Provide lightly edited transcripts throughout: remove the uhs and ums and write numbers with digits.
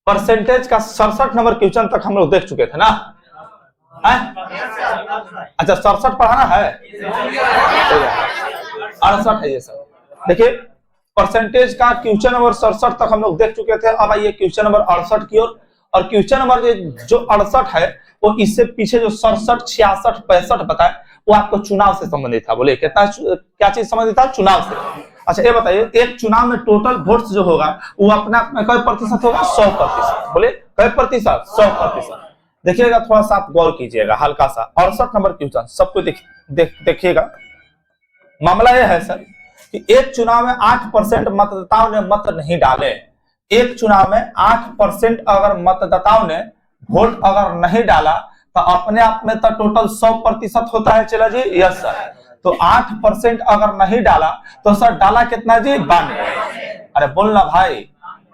Percentage का 67 number question तक हम लोग देख चुके थे ना। अच्छा 67 पढ़ाना है, 68 है ये सब। देखिए परसेंटेज का क्वेश्चन नंबर 67 तक हम लोग देख चुके थे। अब आइए क्वेश्चन नंबर 68 की ओर। और क्वेश्चन नंबर जो 68 है वो इससे पीछे जो 67, 66, 65 बताए वो आपको चुनाव से संबंधित था। बोले कितना क्या चीज संबंधित था? चुनाव से। अच्छा ये बताइए एक चुनाव में टोटल वोट्स जो होगा वो अपने आप में कै प्रतिशत होगा? 100%। बोले कै प्रतिशत? 100%। देखिएगा थोड़ा सा आप गौर कीजिएगा हल्का सा। 68 नंबर क्वेश्चन सबको देखिएगा। मामला यह है सर कि एक चुनाव में 8% मतदाताओं ने मत नहीं डाले। एक चुनाव में 8% अगर मतदाताओं ने वोट अगर नहीं डाला तो अपने आप में तो टोटल 100% होता है। चला जी यस सर। तो 8% अगर नहीं डाला तो सर डाला कितना जी? 92। अरे बोलना भाई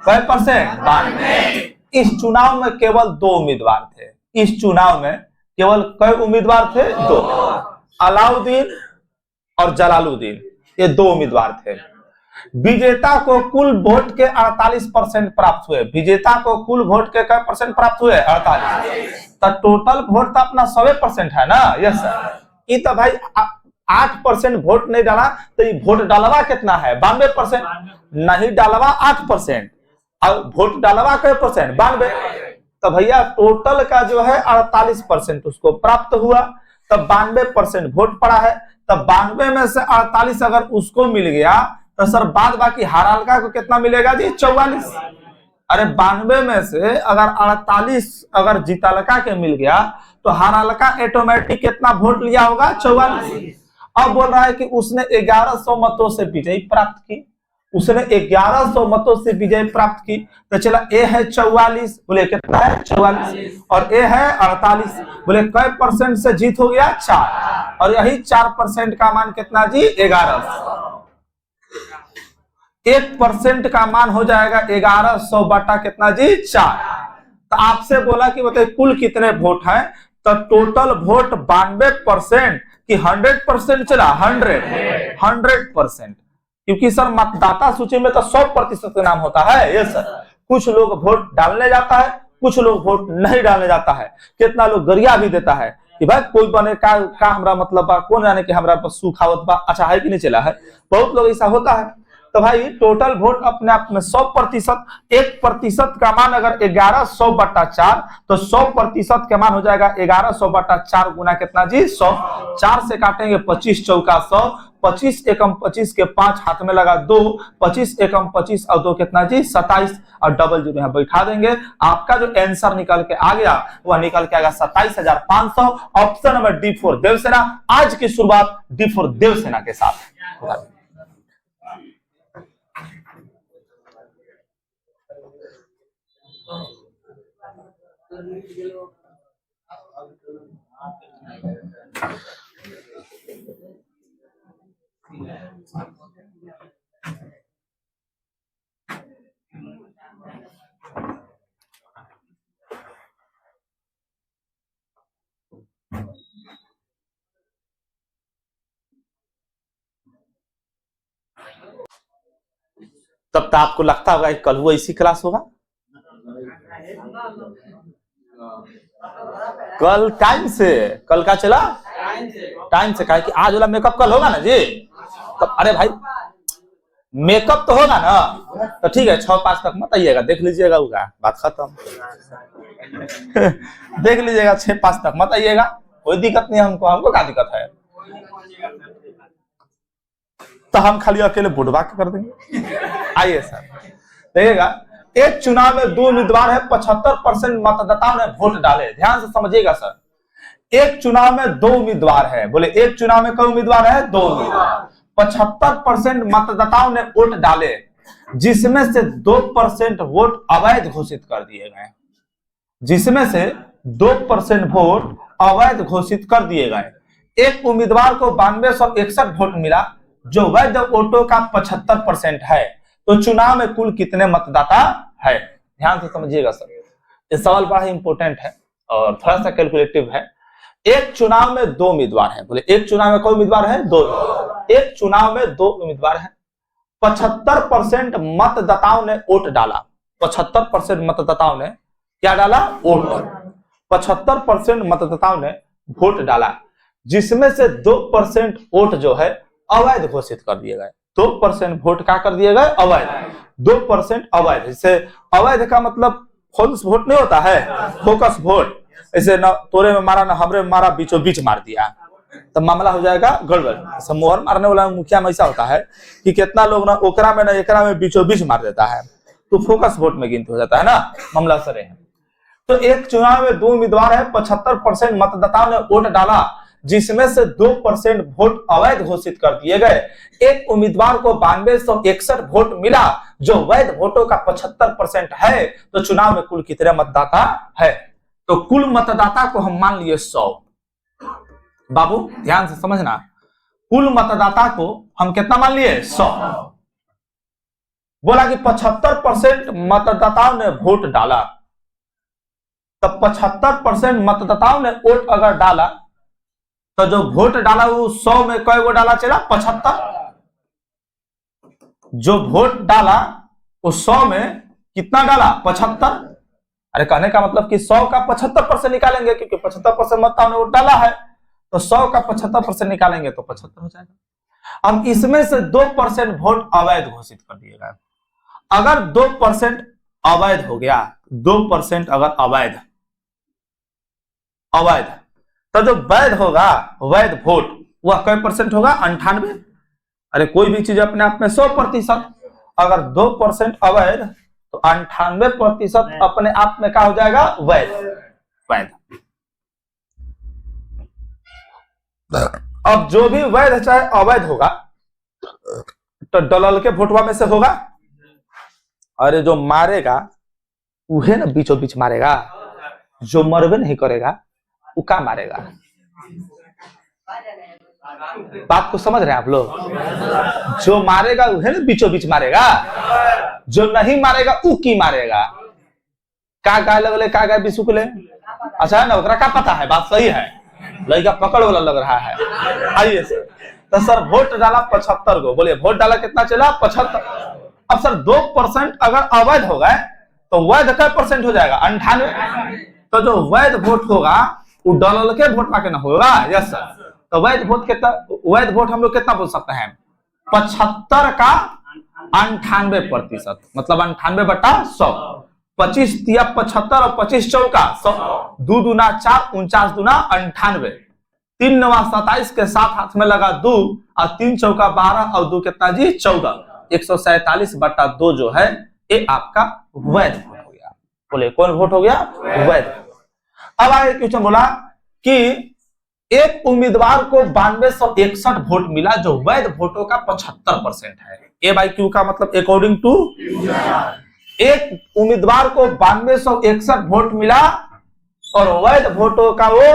कै परसेंट? 92। इस चुनाव में केवल 2 उम्मीदवार थे। इस चुनाव में केवल कै उम्मीदवार थे? 2। अलाउद्दीन और जलालुद्दीन ये 2 उम्मीदवार थे। विजेता को कुल वोट के 48% प्राप्त हुए। विजेता को कुल वोट के क्या परसेंट प्राप्त हुए? 48। तो टोटल वोट तो अपना 100% है ना। Yes sir. ये तो भाई 8% वोट नहीं डाला तो ये वोट डालवा कितना है? 92%। नहीं डालवा 8% और वोट डालवा कै परसेंट? 92। तो भैया टोटल का जो है 48% उसको प्राप्त हुआ। तब 92% वोट पड़ा है। तब 92 में से 48 अगर उसको मिल गया तो सर बाद बाकी हारालका को कितना मिलेगा जी? 44। अरे 92 में से अगर 48 अगर जीतालका के मिल गया तो हारालका ऑटोमेटिक कितना वोट लिया होगा? 44। अब बोल रहा है कि उसने 1100 मतों से विजय प्राप्त की। उसने 1100 मतों से विजय प्राप्त की। तो चला ए है 44। बोले कितना है? 44। और ए है 48। बोले कै परसेंट से जीत हो गया? 4। और यही 4% का मान कितना जी? 1100। 1% का मान हो जाएगा 1100 बटा कितना जी? 4। तो आपसे बोला कि बताइए कुल कितने वोट हैं? तो टोटल वोट 92% कि 100% चला? 100%। क्योंकि सर मतदाता सूची में तो 100% का नाम होता है। ये सर कुछ लोग वोट डालने जाता है, कुछ लोग वोट नहीं डालने जाता है। कितना लोग गरिया भी देता है कि भाई कोई बने का हमरा मतलब बा, कौन जाने कि हमरा पर सुखावत बा। अच्छा है कि नहीं चला है? बहुत लोग ऐसा होता है। तो भाई टोटल वोट अपने आप में 100%। 1% का मान अगर 1100 बटा 4 तो 100% का मान हो जाएगा 1100 बटा 4 गुना कितना जी? 100। 4 से काटेंगे 25 चौका 100। 25 एकम 25 के 5 हाथ में लगा 2। 25 एकम 25 और 2 कितना जी? 27। और डबल जीरो यहाँ बैठा देंगे। आपका जो आंसर निकल के आ गया वह निकल के आएगा 27,500। Option number D for Devsena. आज की शुरुआत डी फॉर देवसेना के साथ। तब तो आपको लगता होगा कल वो इसी क्लास होगा। कल टाइम से, कल का चला टाइम से। कहा कि आज वाला मेकअप कल होगा ना जी? तब अरे भाई मेकअप तो होगा ना? तो ठीक है 6-5 तक मत आइएगा, देख लीजिएगा होगा, बात खत्म। देख लीजिएगा 6-5 तक मत आइएगा, कोई दिक्कत नहीं हमको। हमको क्या दिक्कत है? तो हम खाली अकेले बुढ़वा के कर देंगे। आइए सर देखिएगा एक चुनाव में 2 उम्मीदवार है। 75% मतदाताओं ने वोट डाले। ध्यान से समझिएगा सर। एक चुनाव में 2 उम्मीदवार है। बोले एक चुनाव में कई उम्मीदवार है? 2 उम्मीदवार। 75% मतदाताओं ने वोट डाले जिसमें से 2% वोट अवैध घोषित कर दिए गए। जिसमें से 2% वोट अवैध घोषित कर दिए गए। एक उम्मीदवार को 9261 वोट मिला जो वैध वोटों का 75% है। तो चुनाव में कुल कितने मतदाता है? ध्यान से समझिएगा सर, ये सवाल बड़ा ही इंपॉर्टेंट है और थोड़ा सा कैलकुलेटिव है। एक चुनाव में 2 उम्मीदवार है। बोले एक चुनाव में कई उम्मीदवार है? 2। एक चुनाव में 2 उम्मीदवार है। 75% मतदाताओं ने वोट डाला। 75% मतदाताओं ने क्या डाला? वोट। 75% मतदाताओं ने वोट डाला, जिसमें से 2% वोट जो है अवैध घोषित कर दिए गए। 2% वोट क्या कर दिए गए? अवैध। 2% अवैध। इससे अवैध का मतलब फॉल्स वोट नहीं होता है, फोकस वोट। ऐसे न तोरे में मारा न हमरे में मारा, बीचों बीच मार दिया, तब मामला हो जाएगा गड़बड़। मोहर मारने वाला मुखिया में ऐसा होता है कि कितना लोग ना ओकरा में ना एकरा में बीचों बीच मार देता है, तो फोकस वोट में गिनती हो जाता है ना, मामला सरे है। तो एक चुनाव में 2 उम्मीदवार है, 75% मतदाताओं ने वोट डाला, जिसमें से 2% वोट अवैध घोषित कर दिए गए। एक उम्मीदवार को 9261 वोट मिला, जो वैध वोटों का 75% है। तो चुनाव में कुल कितने मतदाता है? तो कुल मतदाता को हम मान लिए 100। बाबू ध्यान से समझना, कुल मतदाता को हम कितना मान लिए? 100। बोला कि 75% मतदाताओं ने वोट डाला, तब 75% मतदाताओं ने वोट अगर डाला, तो जो वोट डाला वो 100 में कई वो डाला? चला 75। जो वोट डाला वो 100 में कितना डाला? 75। अरे कहने का मतलब कि 100 का 75% निकालेंगे, क्योंकि 75% मतदाताओं ने वोट डाला है, तो 100 का 75% निकालेंगे तो 75 हो जाएगा। अब इसमें से 2% वोट अवैध घोषित कर दिएगा। अगर 2% अवैध हो गया, 2% अगर अवैध तो जो वैध होगा, वैध वोट, वह कई % होगा? 98। अरे कोई भी चीज अपने आप में 100%, अगर 2% अवैध तो 98% अपने आप में क्या हो जाएगा? वैध। अब जो भी वैध चाहे अवैध होगा, तो दलाल के वोटवा में से होगा। अरे जो मारेगा उहे ना बीचों बीच मारेगा, जो मरबे नहीं करेगा वो क्या मारेगा? बात को समझ रहे हैं आप लोग? जो मारेगा उहे ना बीचों बीच मारेगा, जो नहीं मारेगा वो की मारेगा? का गाय लगले, का गाय बिसुकले? अच्छा है ना, ओकरा का पता है? बात सही है, लड़का पकड़ वाला लग रहा है। आइए सर, तो सर वोट डाला 75 को, बोलिए वोट डाला कितना चला? 75। अब सर 2% अगर अवैध हो गए तो वैध का % हो जाएगा? 98। तो जो वैध वोट होगा वो दलाल के वोट में ना होगा। Yes sir. तो वैध वोट कितना? वैध वोट हम लोग कितना बोल सकते हैं? 75 का 98%, मतलब 98/100। 25 तिया 75 और 25 चौका 100, 2 दूना 4, 49 दूना 98, 3 नवा 27 के साथ हाथ में लगा 2 और 3 चौका 12 और 2 कितना जी? 14। 147/2 जो है ये आपका वैध वोट हो गया। बोले कौन वोट हो गया? वैध। अब आगे क्वेश्चन बोला कि एक उम्मीदवार को 9261 वोट मिला, जो वैध वोटों का 75% है। ए बाई क्यू का मतलब अकॉर्डिंग टू, एक उम्मीदवार को 9261 वोट मिला और वैध वोटों का वो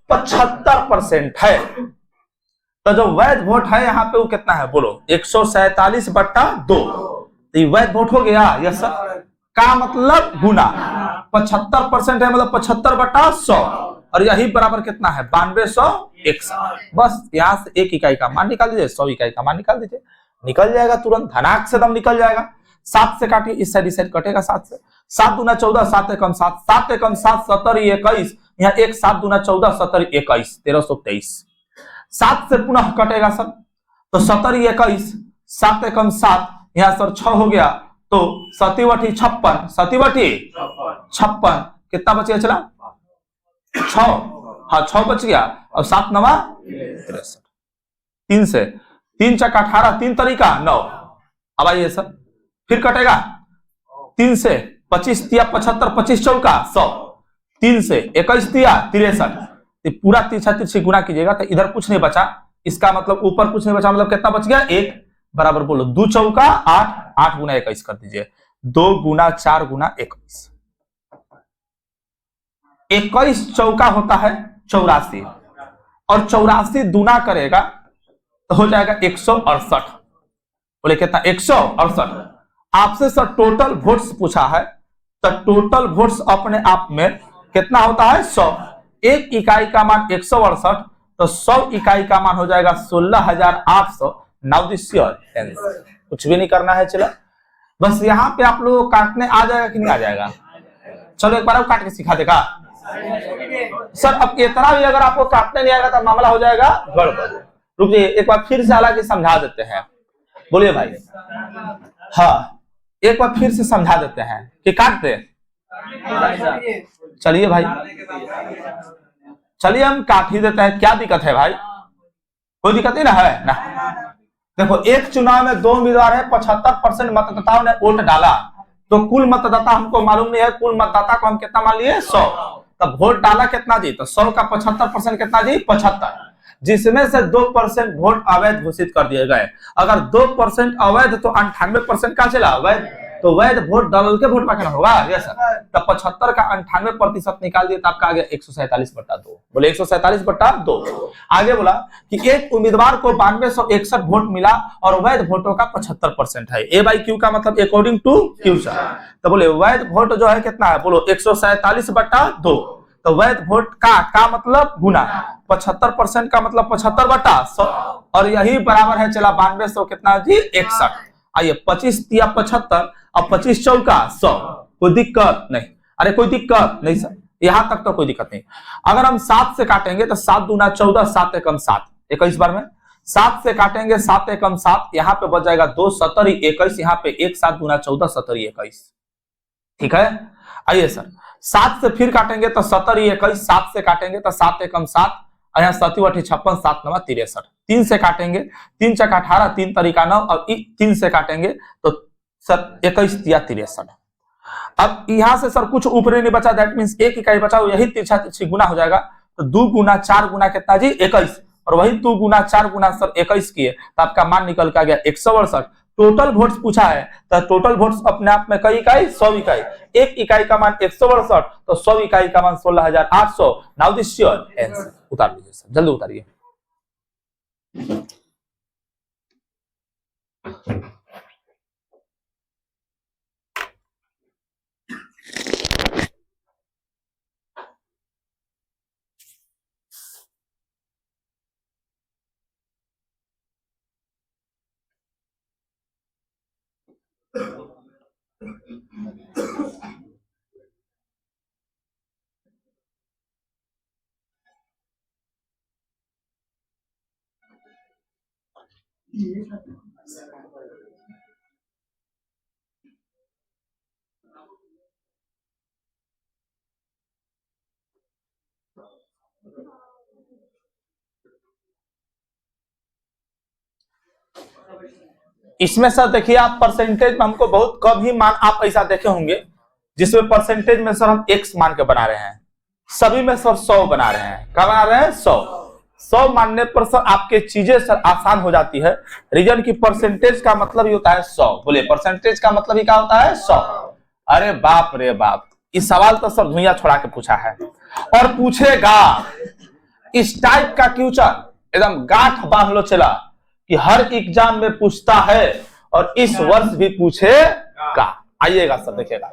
75% है। तो जो वैध वोट है यहाँ पे वो कितना है? बोलो 147/2। तो वैध वोट हो गया? Yes sir. का मतलब गुना 75% है, मतलब 75/100, और यही बराबर कितना है? 9261। बस यहाँ से 1 इकाई का मान निकाल दीजिए, 100 इकाई का मान निकाल दीजिए, निकल जाएगा तुरंत, धनाक से दम निकल जाएगा। 7 से काटिए, इस साइड कटेगा 7 से। 7 दूना 14, 7 एकम 7, 7 एकम 7, 17 21, यहाँ 1 7 दूना 14, 17 21, 1323। 7 से पुनः कटेगा सर, तो 17 21, 7 एकम 7, यहाँ सर 6 हो गया, तो 7 बटी 56, 7 बटी 56, कितना बच गया? चला 6, हाँ 6 बच गया, और 7 नवा 63। 3 से 3 चक्का 18, 3 तरीका 9। अब आइए सर, फिर कटेगा 3 से 25 तिया 75, 25 चौका 100, 3 से 21 तिया 63। पूरा तिरछा तिरछी गुना कीजिएगा तो इधर कुछ नहीं बचा, इसका मतलब ऊपर कुछ नहीं बचा, मतलब कितना बच गया? 1 बराबर बोलो 2 चौका 8, 8 गुना 21 कर दीजिए, 2 गुना 4 गुना 21। 21 चौका होता है 84, और 84 दूना करेगा तो हो जाएगा 168। बोले कितना? 168। आपसे सर टोटल वोट्स पूछा है, तो टोटल वोट्स अपने आप में कितना होता है? 100। 1 इकाई का मान 168, तो 100 इकाई का मान हो जाएगा 16,800। Now this your answer. कुछ भी नहीं करना है, चला बस यहाँ पे आप लोग को काटने आ जाएगा कि नहीं आ जाएगा? चलो एक बार आप काट के सिखा देगा सर। अब इतना भी अगर आपको काटने नहीं आएगा तो मामला हो जाएगा गड़बड़। रुकिए एक बार फिर से हालांकि समझा देते हैं। बोलिए भाई। हाँ एक बार फिर से समझा देते हैं कि काट दे। चलिए भाई, चलिए हम काट ही देते हैं, क्या दिक्कत है भाई? कोई दिक्कत नहीं ना है ना। देखो एक चुनाव में 2 उम्मीदवार है, 75% मतदाताओं ने वोट डाला, तो कुल मतदाता हमको मालूम नहीं है, कुल मतदाता को हम कितना मान लिए 100। तब वोट डाला कितना जी? तो 100 का 75% कितना जी? 75, जिसमें से 2% वोट अवैध घोषित कर दिए गए। अगर 2% अवैध तो 98% का चला वैध, तो वैध वोट डाल के वोट पाना होगा। Yes sir. तब 75 का 98% निकाल दिए तो आपका आ गया 147/2। बोले 147/2। आगे बोला कि एक उम्मीदवार को 9261 वोट मिला और वैध वोटों का 75% है। ए बाई क्यू का मतलब अकॉर्डिंग टू क्यू सर। तो बोले वैध वोट जो है कितना है? बोलो 147/2। तो वैध वोट का मतलब गुना 75% का मतलब 75/100 और यही बराबर है चला 9200 कितना जी? 61। आइए 25 या 75 और 25 चौका 100। कोई दिक्कत नहीं? अरे कोई दिक्कत नहीं सर, यहां तक तो कोई दिक्कत नहीं। अगर हम 7 से काटेंगे तो 7 दूना 14, 7 एकम 7, 21 बार में 7 से काटेंगे 7 एकम 7, यहाँ पे बच जाएगा 2, 17 21, यहाँ पे 1 7 दूना 14, 17 21। ठीक है। आइए सर 7 से फिर काटेंगे तो 17 21, 7 से काटेंगे तो 7 एकम 7, यहाँ 7 8 56, 7 9 63। 3 से काटेंगे 3 चक 18, 3 तरीका 9 और 3 से काटेंगे तो सर 21 या 63। अब यहां से सर कुछ ऊपर नहीं बचा, दैट मींस एक इकाई बचा, यही तिरछा तिरछी गुना हो जाएगा। तो 2 गुना 4 गुना कितना जी? 21, और वही 2 गुना 4 गुना सर 21 किए तो आपका मान निकल के आ गया 168। टोटल वोट्स पूछा है तो टोटल वोट्स अपने आप में कई इकाई? 100 इकाई। एक इकाई का मान 168 तो 100 इकाई का मान 16800। Now this your answer. उतार लीजिए सर, जल्दी उतारिए। इसमें सर देखिए आप परसेंटेज में हमको बहुत कम ही मान आप ऐसा देखे होंगे जिसमें परसेंटेज में सर हम x मान के बना रहे हैं, सभी में सर 100 बना रहे हैं। क्या बना रहे हैं? 100 मानने पर सर आपके चीजें सर आसान हो जाती है। रीजन की परसेंटेज का मतलब ही होता है 100। बोले परसेंटेज का मतलब ही क्या होता है? 100। अरे बाप रे बाप, इस सवाल तो सर धुइयां छोड़ा के पूछा है और पूछेगा। इस टाइप का क्वेश्चन एकदम गांठ बांध लो चला कि हर एग्जाम में पूछता है और इस वर्ष भी पूछेगा। आइएगा सर देखिएगा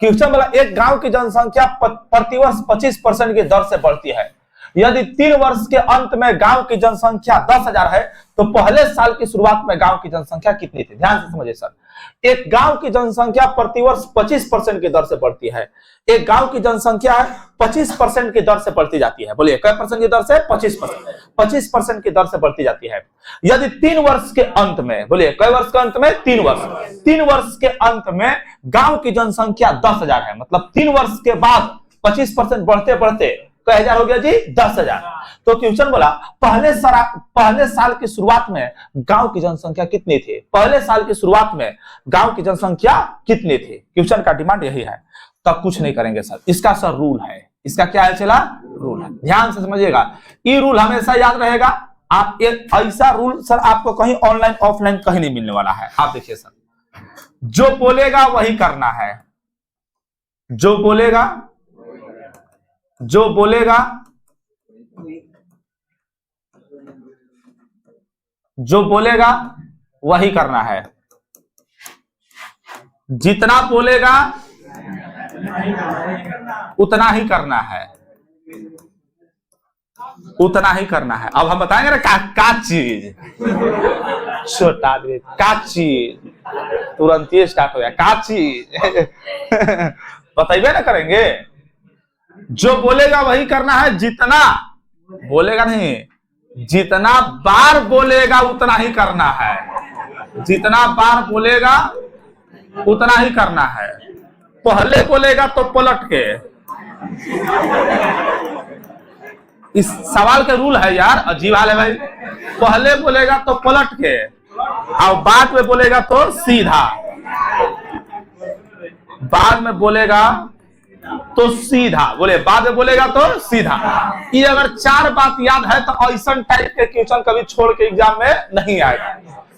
क्वेश्चन बोला एक गांव की जनसंख्या प्रतिवर्ष 25% की दर से बढ़ती है। यदि 3 वर्ष के अंत में गांव की जनसंख्या 10,000 है तो पहले साल की शुरुआत में गांव की जनसंख्या कितनी थी? ध्यान से समझिए सर, एक गांव की जनसंख्या प्रतिवर्ष 25% की दर से बढ़ती है। एक गांव की जनसंख्या 25% की दर से बढ़ती जाती है। बोलिए कै परसेंट की दर से? 25% की दर से बढ़ती जाती है। यदि 3 वर्ष के अंत में, बोलिए कै वर्ष के अंत में? 3 वर्ष के अंत में गांव की जनसंख्या 10,000 है, मतलब 3 वर्ष के बाद 25% बढ़ते बढ़ते कई हजार हो गया जी? 10,000। तो क्वेश्चन बोला पहले साल की शुरुआत में गांव की जनसंख्या कितनी थी? पहले साल की शुरुआत में गांव की जनसंख्या कितनी थी? क्वेश्चन का डिमांड यही है। तब कुछ नहीं करेंगे सर, इसका सर रूल है। इसका क्या है चला? रूल है। ध्यान से समझिएगा, ये रूल हमेशा याद रहेगा। आप एक ऐसा रूल सर आपको कहीं ऑनलाइन ऑफलाइन कहीं नहीं मिलने वाला है। आप देखिए सर, जो बोलेगा वही करना है। जो बोलेगा वही करना है। जितना बोलेगा उतना ही करना है। उतना ही करना है। अब हम बताएंगे ना का चीज, छोटा आदमी का चीज, तुरंत ही स्टार्ट हो गया का चीज बताइए ना करेंगे। जो बोलेगा वही करना है, जितना बोलेगा नहीं, जितना बार बोलेगा उतना ही करना है, जितना बार बोलेगा उतना ही करना है। पहले बोलेगा तो पलट के, इस सवाल के रूल है यार, अजीब हाल है भाई। पहले बोलेगा तो पलट के और बाद में बोलेगा तो सीधा, बाद में बोलेगा तो सीधा, बोले बाद में बोलेगा तो सीधा। ये अगर 4 बात याद है तो ऐसा टाइप के क्वेश्चन कभी छोड़ के एग्जाम में नहीं आएगा।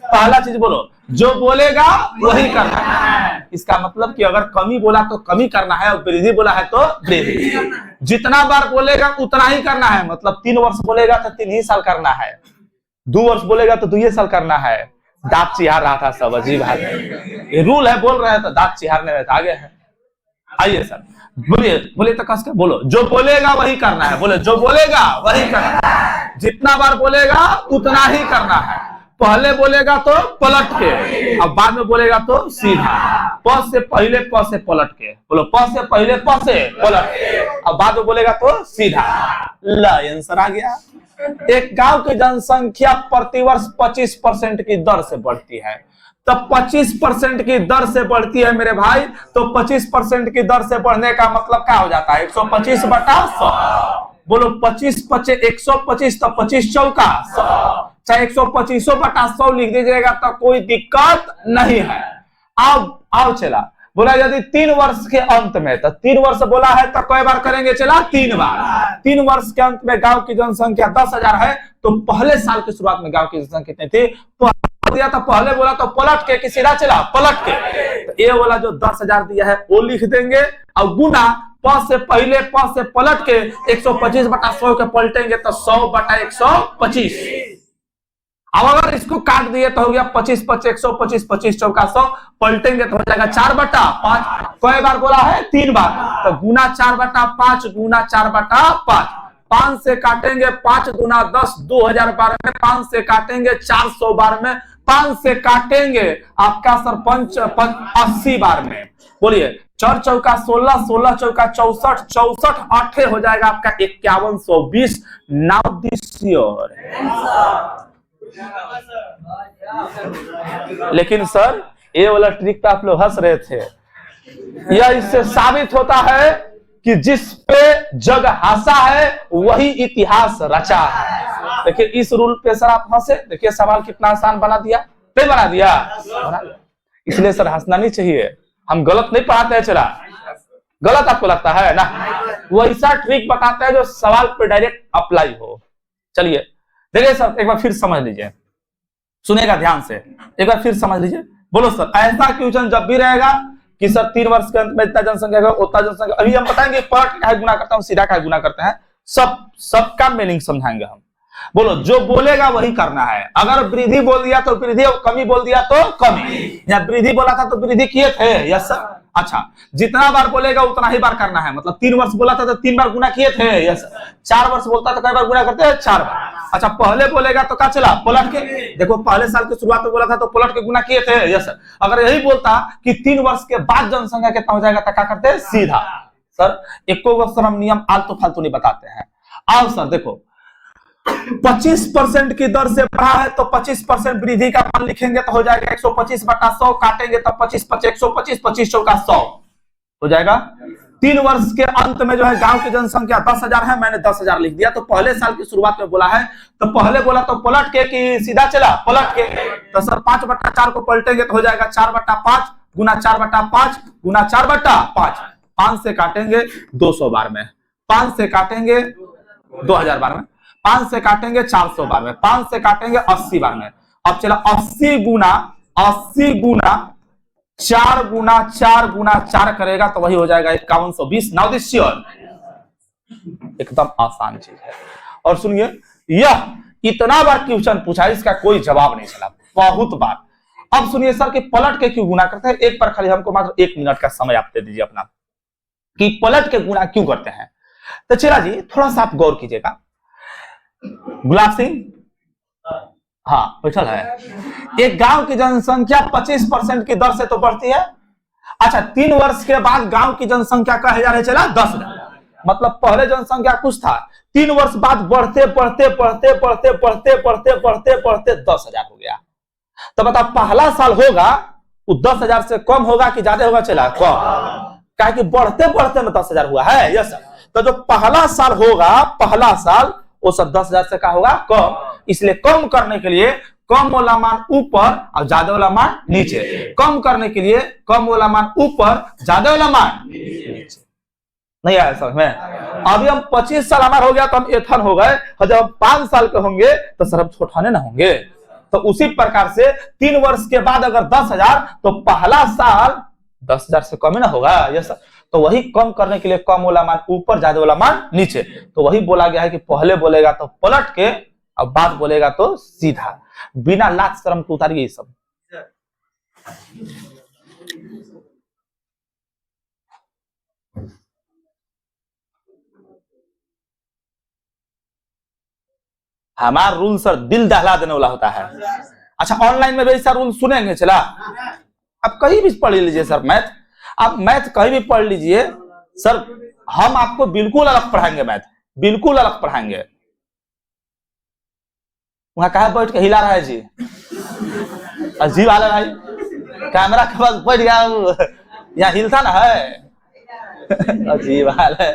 पहला चीज बोलो, जो बोलेगा वही करना है। इसका मतलब कि अगर कमी बोला तो कमी करना है और वृद्धि बोला है तो वृद्धि। जितना बार बोलेगा उतना ही करना है, मतलब 3 वर्ष बोलेगा तो 3 ही साल करना है, 2 वर्ष बोलेगा तो 2 ही साल करना है। दांत चिहार रहा था सब, अजीब हाल है, ये रूल है, बोल रहे हैं तो दांत चिहारने में आगे है। आइए सर बोलिए तो कस के बोलो, जो बोलेगा वही करना है, बोले जो बोलेगा वही करना है, जितना बार बोलेगा उतना ही करना है। पहले बोलेगा तो पलट के और बाद में बोलेगा तो सीधा। प से पहले प से पलट के, बोलो प से पहले प से पलट के और बाद में बोलेगा तो सीधा। ला आंसर आ गया। एक गांव की जनसंख्या प्रतिवर्ष 25% की दर से बढ़ती है, तब 25% की दर से बढ़ती है मेरे भाई, तो 25% की दर से बढ़ने का मतलब क्या हो जाता है, 125 बटा 100। बोलो 25 पचे 125 तो 25 चौका 100, चाहे 125 बटा 100 लिख दीजिएगा तो कोई दिक्कत नहीं है। आओ चला, बोला यदि 3 वर्ष के अंत में, तो 3 वर्ष बोला है तो कई बार करेंगे, चला 3 बार। 3 वर्ष के अंत में गांव की जनसंख्या 10,000 है, तो पहले साल की शुरुआत में गांव की जनसंख्या कितनी थी, दिया था पहले बोला तो पलट के कि सीधा चला पलट के, तो ये वाला जो 10,000 दिया है वो लिख देंगे और गुना प से पहले प से पलट के 125 बटा 100 के पलटेंगे तो 100 बटा 125। अब अगर इसको काट दिए तो हो गया 25 पचे 125, 25 चौका 100, पलटेंगे तो हो जाएगा 4 बटा 5। कई बार बोला है 3 बार, तो गुना 4 बटा 5 गुना 4 बटा 5। 5 से काटेंगे 5 गुना 10 2000 बार में, 5 से काटेंगे 400 बार में, 5 से काटेंगे आपका सरपंच 80 बार में। बोलिए 4 चौका 16, 16 चौका 64, 64 8 हो जाएगा आपका 5120। Now this your. लेकिन सर ये वाला ट्रिक पे आप लोग हंस रहे थे, यह इससे साबित होता है कि जिस पे जग हंसा है वही इतिहास रचा है। देखिए इस रूल पे सर आप हंसे, देखिए सवाल कितना आसान बना दिया, नहीं बना दिया, इसलिए सर हंसना नहीं चाहिए। हम गलत नहीं पढ़ाते हैं, चला गलत आपको लगता है ना, वो ऐसा ट्रिक बताते हैं जो सवाल पे डायरेक्ट अप्लाई हो। चलिए देखिए सर एक बार फिर समझ लीजिए, सुनेगा ध्यान से, एक बार फिर समझ लीजिए। बोलो सर ऐसा क्वेश्चन जब भी रहेगा कि सर 3 वर्ष के अंत में इतना जनसंख्या है उतना जनसंख्या, अभी हम बताएंगे पलट का गुना करता हूं सीधा का गुना करते हैं, सबका मीनिंग समझाएंगे हम। बोलो जो बोलेगा वही करना है। अगर वृद्धि बोल दिया तो वृद्धि और कमी बोल दिया तो कमी, या वृद्धि बोला था तो वृद्धि किए थे, यस सर। अच्छा जितना बार बोलेगा उतना ही बार करना है, मतलब 3 वर्ष बोला था तो 3 बार गुना किए थे, यस। 4 वर्ष बोलता तो कई बार गुना करते हैं, 4 बार। अच्छा पहले बोलेगा तो क्या चला पलट के, देखो पहले साल की शुरुआत में बोला था तो पलट के गुना किए थे, यस सर। अगर यही बोलता कि 3 वर्ष के बाद जनसंख्या कितना हो जाएगा तो क्या करते हैं, सीधा। सर एको सर हम नियम आलतू फालतू नहीं बताते हैं। आओ सर देखो 25% की दर से बढ़ा है तो 25% वृद्धि का मान लिखेंगे तो हो जाएगा 125 बटा 100, काटेंगे तो 25 पचे 125, 25 चौका 100 हो जाएगा। 3 वर्ष के अंत में जो है गांव की जनसंख्या 10,000 है, मैंने 10,000 लिख दिया, तो पहले साल की शुरुआत में बोला है तो पहले बोला तो पलट के कि सीधा चला पलट के, तो सर 5 बटा 4 को पलटेंगे तो हो जाएगा 4 बटा 5 गुना 4 बटा 5 गुना 4 बटा 5। 5 से काटेंगे 200 बार में, 5 से काटेंगे 2000 बार में, 5 से काटेंगे 400 बार में, 5 से काटेंगे 80 बार में। अब चला 80 गुना 4 गुना 4 गुना 4 करेगा तो वही हो जाएगा 5120। नाउ दिस योर, एकदम आसान चीज है। और सुनिए यह इतना बार क्वेश्चन पूछा, इसका कोई जवाब नहीं चला, बहुत बार। अब सुनिए सर कि पलट के क्यों गुना करते हैं, एक बार खाली हमको मात्र 1 मिनट का समय आप दे दीजिए अपना, कि पलट के गुना क्यों करते हैं। तो चला जी थोड़ा सा आप गौर कीजिएगा गुलाब सिंह, हाँ बैठल है। एक गांव की जनसंख्या 25% की दर से तो बढ़ती है। अच्छा 3 वर्ष के बाद गांव की जनसंख्या का हजार चला 10,000। मतलब पहले जनसंख्या कुछ था, 3 वर्ष बाद बढ़ते बढ़ते बढ़ते बढ़ते बढ़ते बढ़ते बढ़ते बढ़ते 10,000 हो गया। तो बता पहला साल होगा वो 10,000 से कम होगा कि ज्यादा होगा? चला कम, क्या कि बढ़ते बढ़ते में 10,000 हुआ है। यस, तो जो पहला साल होगा, पहला साल वो सब 10,000 से का होगा कम। इसलिए कम करने के लिए कम वाला मान ऊपर और ज्यादा वाला मान नीचे, कम करने के लिए कम वाला मान ऊपर, ज्यादा वाला मान नीचे। नहीं आया समझ में? अभी हम 25 साल हमारा हो गया तो हम एथन हो गए, और जब हम 5 साल के होंगे तो सर हम छोटाने ना होंगे। तो उसी प्रकार से 3 वर्ष के बाद अगर 10,000 तो पहला साल 10,000 से कम ही ना होगा। यस, तो वही कम करने के लिए कम वाला मान ऊपर, ज्यादा वाला मान नीचे। तो वही बोला गया है कि पहले बोलेगा तो पलट के और बाद बोलेगा तो सीधा, बिना लाज शर्म के उतारिए ये सब। हमारा रूल सर दिल दहला देने वाला होता है। अच्छा ऑनलाइन में भी ऐसा रूल सुनेंगे? चला आप कहीं भी पढ़ लीजिए सर, मैथ आप मैथ कहीं भी पढ़ लीजिए सर, हम आपको बिल्कुल अलग पढ़ाएंगे, मैथ बिल्कुल अलग पढ़ाएंगे। वहां कहा बैठ के हिला रहा है जी? अजीब हाल है भाई, कैमरा के पास बैठ गया, यहाँ हिलता ना है। अजीब हाल है,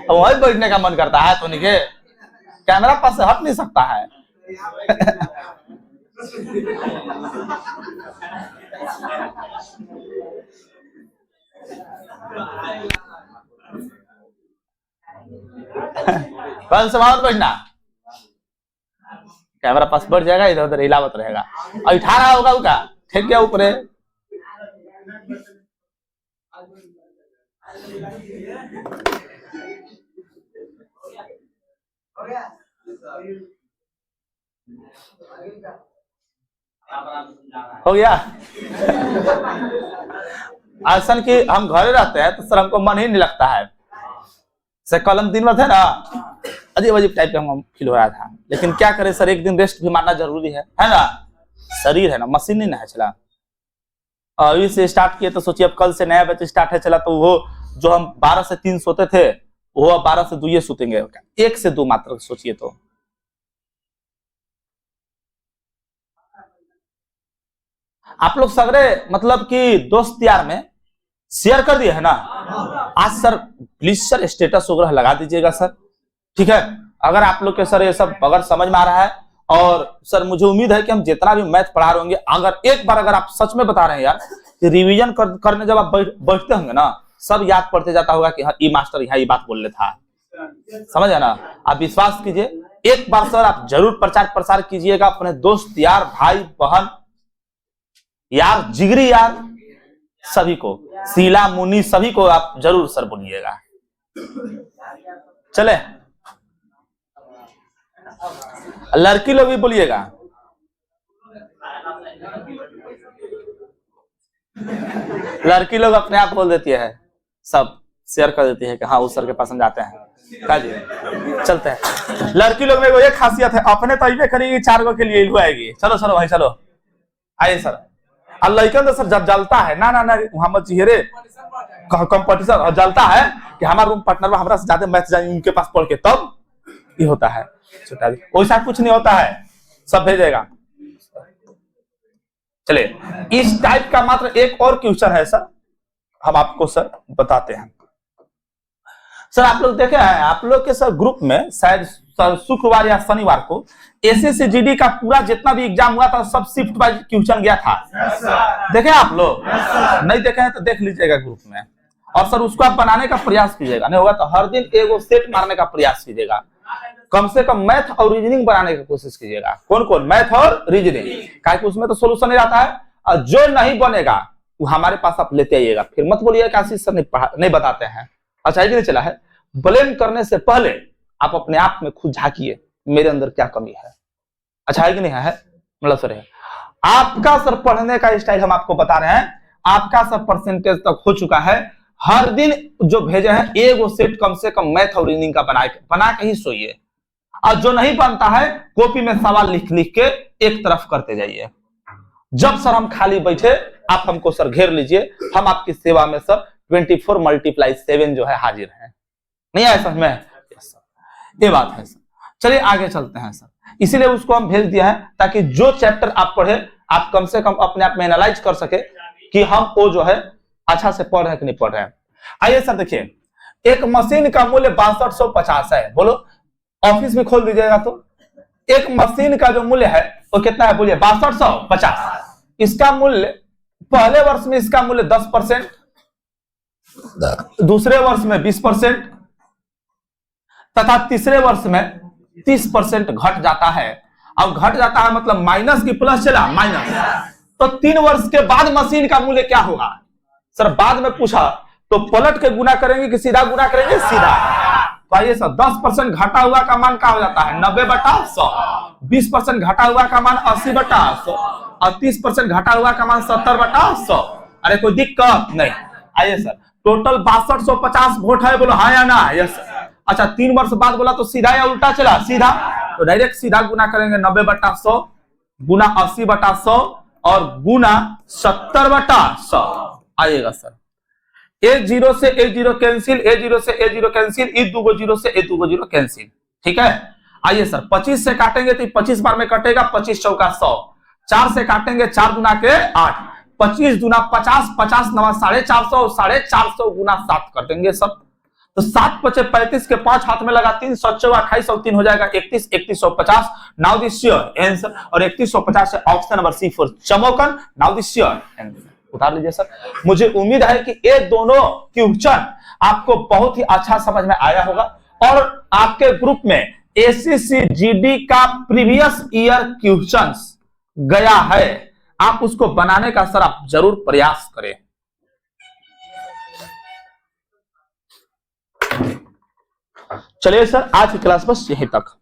वही बैठने का मन करता है तो निके कैमरा पास से हट नहीं सकता है। कल से वहां बैठना, कैमरा पास बढ़ जाएगा, इधर उधर हिलावत रहेगा। और उठा रहा होगा उसका ठीक गया ऊपर। हो गया। ऐसा कि हम घरे रहते हैं तो सर हमको मन ही नहीं लगता है। सर कलम दिन में थे ना, अजीब अजीब टाइप का हम फील हो रहा था, लेकिन क्या करें सर, एक दिन रेस्ट भी मारना जरूरी है ना? शरीर है ना, मशीन नहीं ना है। चला अभी से स्टार्ट किए तो सोचिए अब कल से नया बैच स्टार्ट है। चला तो वो जो हम 12 से 3 सोते थे वो अब 12 से 2 ये सोतेंगे, 1 से 2 मात्र सोचिए। तो आप लोग सगरे मतलब कि दोस्त यार में शेयर कर दिए है ना? आज सर प्लीज सर स्टेटस वगैरह लगा दीजिएगा सर, ठीक है? अगर आप लोग के सर ये सब अगर समझ में आ रहा है, और सर मुझे उम्मीद है कि हम जितना भी मैथ पढ़ा रहे होंगे, अगर एक बार अगर आप सच में बता रहे हैं यार कि रिवीजन करने जब आप बैठते होंगे ना, सब याद पड़ते जाता होगा कि हाँ ये मास्टर यहाँ ये बात बोल रहा था। समझ है ना? आप विश्वास कीजिए, एक बार सर आप जरूर प्रचार प्रसार कीजिएगा अपने दोस्त यार, भाई बहन यार, जिगरी यार, सभी को, शीला मुनि सभी को आप जरूर सर बोलिएगा। चले लड़की लोग भी बोलिएगा। लड़की लोग अपने आप बोल देती है, सब शेयर कर देती है कि हाँ उस सर के पास हम जाते हैं, चलते हैं। लड़की लोग में वो एक खासियत है, अपने तो ये करेगी 4 गो के लिए इल्लू आएगी। चलो चलो भाई चलो आइए सर। और लड़कन तो सर जब जलता है ना ना ना वहां मत चेहरे कंपटीशन जलता है कि हमारा रूम पार्टनर हमारा से ज्यादा मैथ जाए उनके पास पढ़ के, तब ये होता है। वैसा कुछ नहीं होता है, सब भेजेगा। चलिए इस टाइप का मात्र एक और क्वेश्चन है सर, हम आपको सर बताते हैं। सर आप लोग देखे हैं, आप लोग के सर ग्रुप में शायद शुक्रवार या शनिवार को एसएससी जीडी का पूरा जितना भी एग्जाम हुआ था सब शिफ्ट वाइज क्वेश्चन गया था। देखे आप लोग? नहीं देखे हैं तो देख लीजिएगा ग्रुप में, और सर उसको आप बनाने का प्रयास कीजिएगा। नहीं होगा तो हर दिन एगो सेट मारने का प्रयास कीजिएगा, कम से कम मैथ और रीजनिंग बनाने की कोशिश कीजिएगा। कौन कौन? मैथ और रीजनिंग, क्योंकि उसमें तो सोल्यूशन नहीं रहता है। और जो नहीं बनेगा वो हमारे पास आप लेते आइएगा, फिर मत बोलिए कि आशीष सर नहीं बताते हैं। अच्छा है कि नहीं? चला है, ब्लेम करने से पहले आप अपने आप में खुद झांकिए मेरे अंदर क्या कमी है। अच्छा है कि नहीं है? मतलब सर है आपका सर पढ़ने का स्टाइल हम आपको बता रहे हैं, आपका सर परसेंटेज तक हो चुका है, हर दिन जो भेजे हैं एगो सेट कम से कम मैथ और रीजनिंग का बना के ही सोइए, और जो नहीं बनता है कॉपी में सवाल लिख लिख के एक तरफ करते जाइए। जब सर हम खाली बैठे आप हमको सर घेर लीजिए, हम आपकी सेवा में सर 24 × 7 जो है हाजिर है। नहीं आया समझ में? ये बात है सर। चलिए आगे चलते हैं सर। इसीलिए उसको हम भेज दिया है ताकि जो चैप्टर आप पढ़े आप कम से कम अपने आप में एनालाइज कर सके कि हम वो जो है अच्छा से पढ़ रहे हैं कि नहीं पढ़ रहे हैं। आइए सर देखिए, एक मशीन का मूल्य 6250 है। बोलो, ऑफिस में खोल दीजिएगा तो एक मशीन का जो मूल्य है वो कितना है? बोलिए 6250। इसका मूल्य पहले वर्ष में इसका मूल्य 10%, दूसरे वर्ष में 20% तथा तीसरे वर्ष में 30% घट जाता है। अब घट जाता है मतलब माइनस की प्लस चला माइनस, तो 3 वर्ष के बाद मशीन का मूल्य क्या होगा? सर बाद में पूछा तो पलट के गुना करेंगे कि सीधा गुना करेंगे? सीधा। तो आइए सर, 10% घटा हुआ का मान क्या हो जाता है? 90/100। 20% घटा हुआ का मान 80/100 और 30% घटा हुआ का मान 70/100। अरे कोई दिक्कत नहीं। आइए सर, टोटल 6250 वोट है, बोलो हाँ या ना? यस। अच्छा 3 वर्ष बाद बोला तो सीधा या उल्टा चला? सीधा। तो डायरेक्ट सीधा गुना करेंगे 90/100 गुना 80/100 और गुना 70/100 आएगा सर। A0 से A0 कैंसिल, A0 से A0 कैंसिल, ई 2 0 से A 2 0 कैंसिल। ठीक है। आइए सर, 25 से काटेंगे तो 25 बार में कटेगा, 25 चौका 100। 4 से काटेंगे 4 गुना के 8, 25 दूना 50, 50 नवा 450, 450 गुना 7 कर देंगे सब। तो 7 × 5 = 35 के 5 हाथ में लगा 3, 7 × 28 और 3 हो जाएगा 31, 3150। Now this your answer. और 3150 से ऑप्शन नंबर सी फॉर चमोकन। Now this your answer. उतार लीजिए सर। मुझे उम्मीद है कि ये दोनों क्वेश्चन आपको बहुत ही अच्छा समझ में आया होगा और आपके ग्रुप में एसएससी जीडी का प्रीवियस ईयर क्वेश्चंस गया है, आप उसको बनाने का सर आप जरूर प्रयास करें। चलिए सर, आज की क्लास बस यहीं तक।